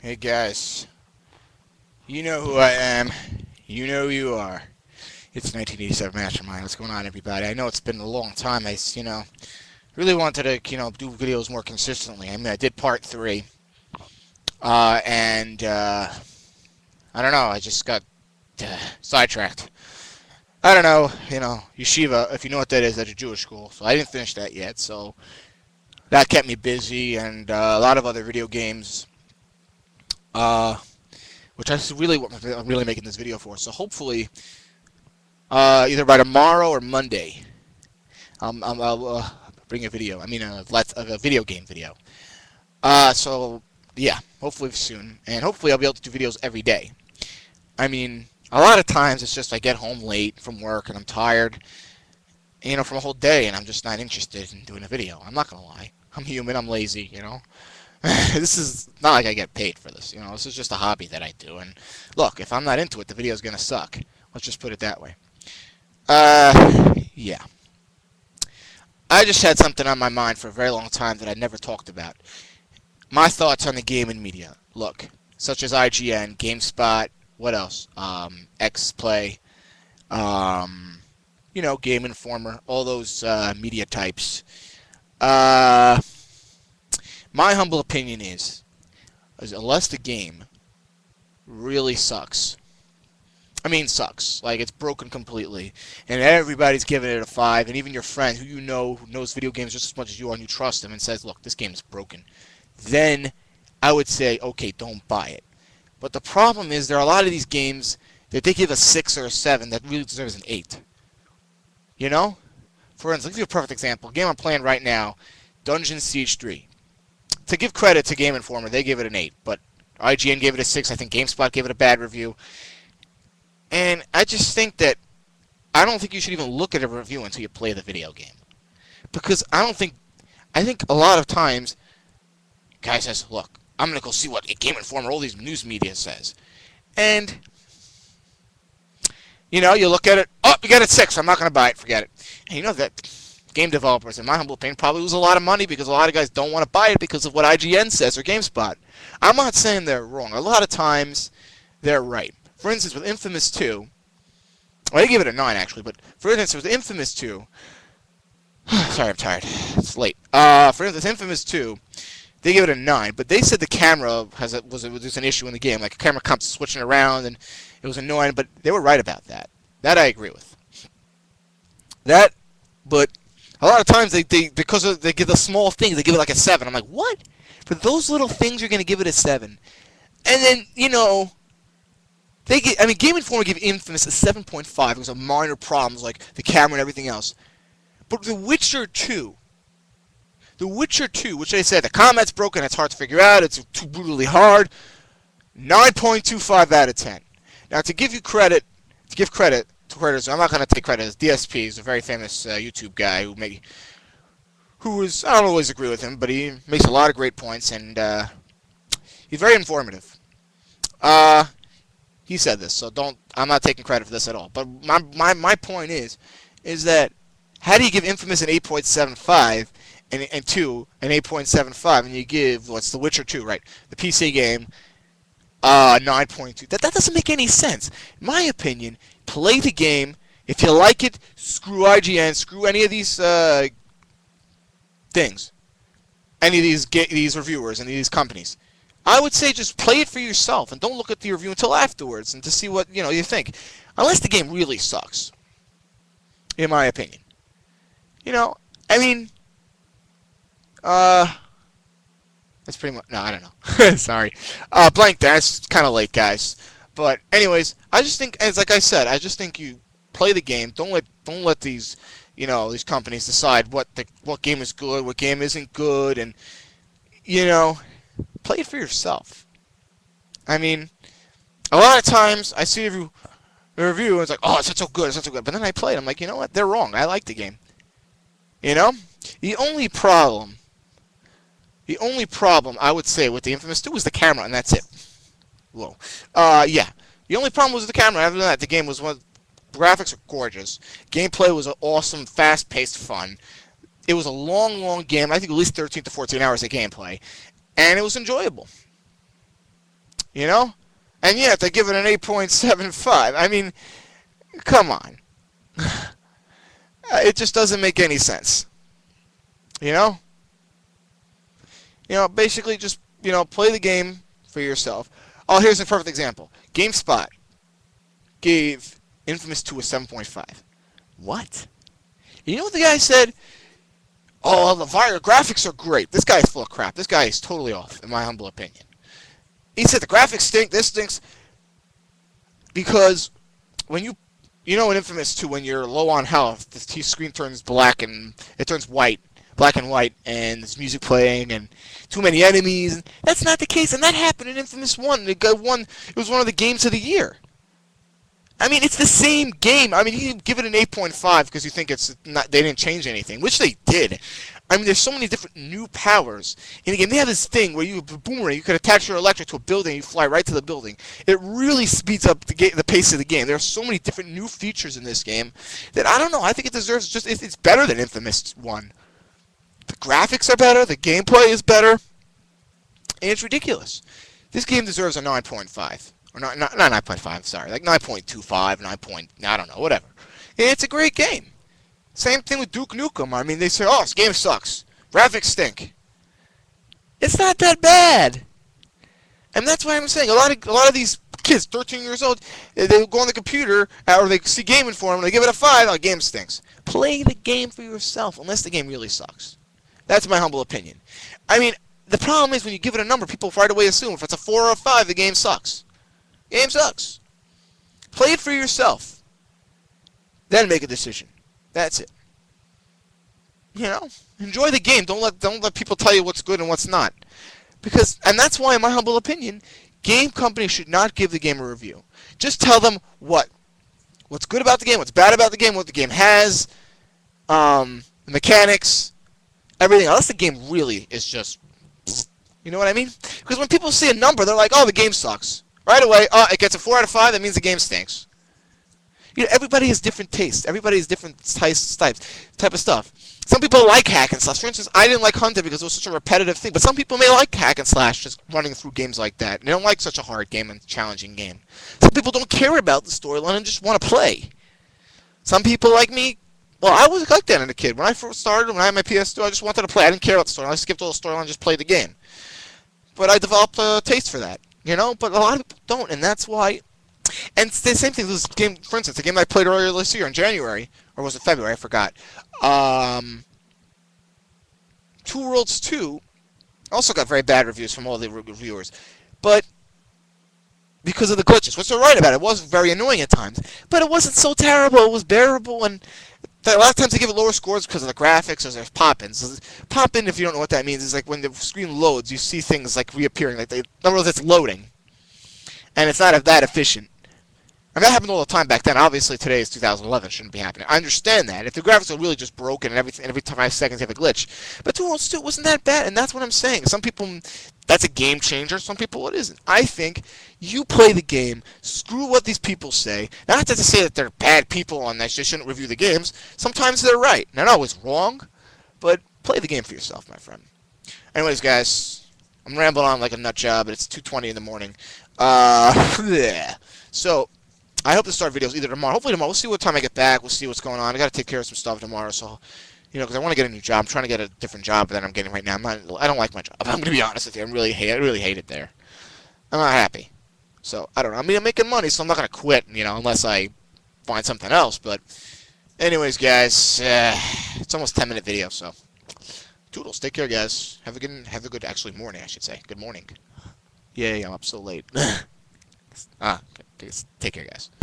Hey guys, you know who I am. You know who you are. It's 1987 Mastermind. What's going on, everybody? I know it's been a long time. Really wanted to, do videos more consistently. I mean, I did part 3, and I don't know. I just got sidetracked. I don't know. Yeshiva. If you know what that is, that's a Jewish school. So I didn't finish that yet. So that kept me busy, and a lot of other video games. Which I'm really making this video for. So hopefully, either by tomorrow or Monday, I'll bring a video. I mean, a video game video. So yeah, hopefully soon, and hopefully I'll be able to do videos every day. I mean, a lot of times it's just I get home late from work and I'm tired, from a whole day, and I'm just not interested in doing a video. I'm not gonna lie. I'm human. I'm lazy. This is not like I get paid for this. This is just a hobby that I do. And look, if I'm not into it, the video's gonna suck. Let's just put it that way. Yeah. I just had something on my mind for a very long time that I never talked about. My thoughts on the game and media. Look, such as IGN, GameSpot, what else? XPlay, Game Informer, all those media types. My humble opinion is unless the game really sucks, sucks, like it's broken completely, and everybody's giving it a 5, and even your friend who who knows video games just as much as you are and you trust him and says, look, this game is broken, then I would say, okay, don't buy it. But the problem is there are a lot of these games that they give a 6 or a 7 that really deserves an 8. For instance, I'll give you a perfect example. A game I'm playing right now, Dungeon Siege 3. To give credit to Game Informer, they gave it an 8, but IGN gave it a 6. I think GameSpot gave it a bad review. And I just think that I don't think you should even look at a review until you play the video game. Because I think a lot of times, guy says, look, I'm going to go see what Game Informer, all these news media says. And, you look at it, oh, you got it 6, I'm not going to buy it, forget it. And you know that game developers, in my humble opinion, probably lose a lot of money because a lot of guys don't want to buy it because of what IGN says or GameSpot. I'm not saying they're wrong. A lot of times, they're right. For instance, with Infamous 2, well, I give it a 9 actually, but for instance, with Infamous 2, sorry, I'm tired. It's late. For instance, Infamous 2, they give it a 9, but they said the camera was an issue in the game. Like, the camera kept switching around, and it was annoying, but they were right about that. That I agree with. But a lot of times they give the small things, they give it like a 7. I'm like, what? For those little things, you're going to give it a 7. And then, Game Informer gave Infamous a 7.5. It was a minor problems like the camera and everything else. But The Witcher 2, which they said the combat's broken, it's hard to figure out, it's too brutally hard, 9.25 out of 10. Now, to give credit to creditors, I'm not going to take credit. DSP is a very famous YouTube guy I don't always agree with him, but he makes a lot of great points, and he's very informative. He said this, so I'm not taking credit for this at all. But my point is that how do you give Infamous an 8.75 and 2 an 8.75, and you give The Witcher 2, right? The PC game 9.2. That doesn't make any sense. In my opinion, play the game. If you like it, screw IGN, screw any of these things, any of these reviewers, any of these companies. I would say just play it for yourself and don't look at the review until afterwards and to see what you think. Unless the game really sucks, in my opinion. That's pretty much. No, I don't know. Sorry. Blank there. It's kind of late, guys. But anyways, I just think, as like I said, I just think you play the game. Don't let these these companies decide what game is good, what game isn't good, and play it for yourself. A lot of times I see a review and it's like, oh, it's not so good, but then I play it. I'm like, you know what? They're wrong. I like the game. The only problem I would say with the Infamous 2 was the camera, and that's it. Whoa. Yeah. The only problem was the camera. Other than that, the game was graphics are gorgeous. Gameplay was awesome, fast-paced fun. It was a long game. I think at least 13 to 14 hours of gameplay, and it was enjoyable. You know? And yet they give it an 8.75. I mean, come on. It just doesn't make any sense. You know? Basically just, play the game for yourself. Oh, here's a perfect example. GameSpot gave Infamous 2 a 7.5. What? You know what the guy said? Oh, the graphics are great. This guy is full of crap. This guy is totally off, in my humble opinion. He said the graphics stink, this stinks, because when in Infamous 2, when you're low on health, the screen turns black and it turns white, black and white, and there's music playing and too many enemies. That's not the case, and that happened in Infamous 1. It was one of the games of the year. I mean, it's the same game. I mean, you give it an 8.5 because you think it's not. They didn't change anything, which they did. I mean, there's so many different new powers in the game. They have this thing where you boomerang. You can attach your electric to a building, and you fly right to the building. It really speeds up the pace of the game. There are so many different new features in this game that I don't know. I think it deserves it's better than Infamous 1. The graphics are better. The gameplay is better, and it's ridiculous. This game deserves a 9.5. Or not 9.5, sorry, like 9.25, 9. I don't know, whatever. It's a great game. Same thing with Duke Nukem. I mean, they say, oh, this game sucks. Graphics stink. It's not that bad. And that's why I'm saying a lot of these kids, 13 years old, they go on the computer or they see Game Informer and they give it a 5. Oh, game stinks. Play the game for yourself, unless the game really sucks. That's my humble opinion. I mean, the problem is when you give it a number, people right away assume if it's a 4 or a 5, the game sucks. Game sucks. Play it for yourself. Then make a decision. That's it. Enjoy the game. Don't let people tell you what's good and what's not. And that's why, in my humble opinion, game companies should not give the game a review. Just tell them what's good about the game, what's bad about the game, what the game has, the mechanics, everything. Unless the game really is just, you know what I mean? Because when people see a number, they're like, oh, the game sucks. Right away, it gets a 4 out of 5, that means the game stinks. Everybody has different tastes. Everybody has different type of stuff. Some people like hack and slash. For instance, I didn't like Hunter because it was such a repetitive thing. But some people may like hack and slash, just running through games like that. And they don't like such a hard game and challenging game. Some people don't care about the storyline and just want to play. Some people like me, well, I was like that as a kid. When I first started, when I had my PS2, I just wanted to play. I didn't care about the storyline. I skipped all the storyline and just played the game. But I developed a taste for that. But a lot of people don't, and that's why. And it's the same thing. This game, for instance, the game I played earlier this year in January, or was it February? I forgot. Two Worlds 2 also got very bad reviews from all the reviewers, but because of the glitches, which they're right about. It was very annoying at times, but it wasn't so terrible. It was bearable, and a lot of times they give it lower scores because of the graphics or there's pop-ins. Pop-in, if you don't know what that means, is like when the screen loads, you see things like reappearing. In other words, it's loading, and it's not that efficient. And that happened all the time back then. Obviously, today is 2011. It shouldn't be happening. I understand that. If the graphics are really just broken and every 5 seconds you have a glitch. But Two Worlds 2 wasn't that bad, and that's what I'm saying. Some people, that's a game changer. Some people, it isn't. I think you play the game. Screw what these people say. Not to say that they're bad people and they shouldn't review the games. Sometimes they're right. They're not always wrong, but play the game for yourself, my friend. Anyways, guys, I'm rambling on like a nut job, but it's 2:20 in the morning. So, I hope to start videos either tomorrow. Hopefully tomorrow. We'll see what time I get back. We'll see what's going on. I got to take care of some stuff tomorrow. So, because I want to get a new job. I'm trying to get a different job than I'm getting right now. I don't like my job. I'm going to be honest with you. I really hate it there. I'm not happy. So, I don't know. I mean, I'm making money, so I'm not going to quit, unless I find something else. But, anyways, guys, it's almost 10-minute video. So, toodles. Take care, guys. Have a good, actually, morning, I should say. Good morning. Yay, I'm up so late. Okay. Take care, guys.